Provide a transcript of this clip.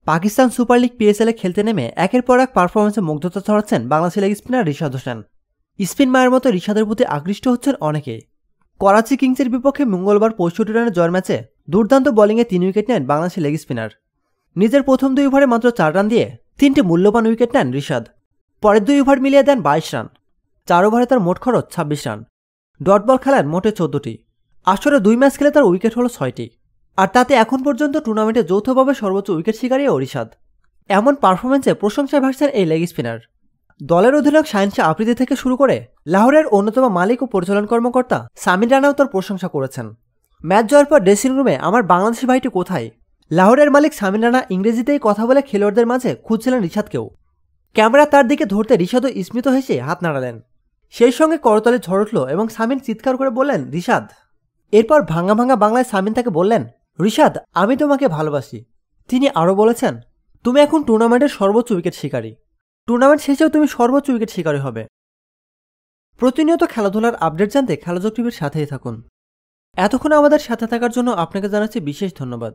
Pakistan super league PSL এ খেলতে নেমে একের পর এক পারফরমেন্সে মুগ্ধতা ছড়াচ্ছেন Bangladeshi leg spinner Rishad Hossain. Spin মায়ের মতো রিশাদের প্রতি আকৃষ্ট হচ্ছেন অনেকে। করাচি কিংসের বিপক্ষে মঙ্গলবার ৬৫ রানের জয়ের ম্যাচে দুর্দান্ত বোলিংয়ে ৩ উইকেট নেন বাংলাদেশি লেগ স্পিনার। নিজের প্রথম ২ ওভারে মাত্র ৪ রান দিয়ে ৩টি মূল্যবান উইকেট নেন রিশাদ। পরের ২ ওভার মিলিয়ে দেন ২২ রান। ৪ ওভারে তার মোট খরচ ২৬ রান। ডট বল খেলেন মোটে ১৪টি। আসরে ২ ম্যাচ খেলে তার উইকেট হল ৬টি। আর তাতে এখন পর্যন্ত টুর্নামেন্টে যৌথভাবে সর্বোচ্চ উইকেট শিকারীও রিশাদ। এমন পারফরমেন্সে প্রশংসায় ভাসছেন এই লেগ স্পিনার। দলের অধিনায়ক শাহিন শাহ আফ্রিদি থেকে শুরু করে লাহোরের অন্যতম মালিক ও পরিচালন কর্মকর্তা সামির রানাও তার প্রশংসা করেছেন। ম্যাচ জয়ের পর ড্রেসিং রুমে আমার বাংলাদেশি ভাইটি কোথায়, লাহোরের মালিক সামির রানা ইংরেজিতেই কথা বলে খেলোয়াড়দের মাঝে খুঁজছিলেন রিশাদকেও। ক্যামেরা তার দিকে ধরতে রিশাদও স্মিত হেসে হাত নাড়ালেন। সেই সঙ্গে করতালে ঝড় উঠল এবং সামিন চিৎকার করে বললেন, রিশাদ। এরপর ভাঙা ভাঙা বাংলায় সামিন তাকে বললেন, রিশাদ, আমি তোমাকে ভালোবাসি। তিনি আরও বলেছেন, তুমি এখন টুর্নামেন্টের সর্বোচ্চ উইকেট শিকারী। টুর্নামেন্ট শেষেও তুমি সর্বোচ্চ উইকেট শিকারী হবে। প্রতিনিয়ত খেলাধুলার আপডেট জানতে খেলাযোগ টিভির সাথেই থাকুন। এতক্ষণ আমাদের সাথে থাকার জন্য আপনাকে জানাচ্ছি বিশেষ ধন্যবাদ।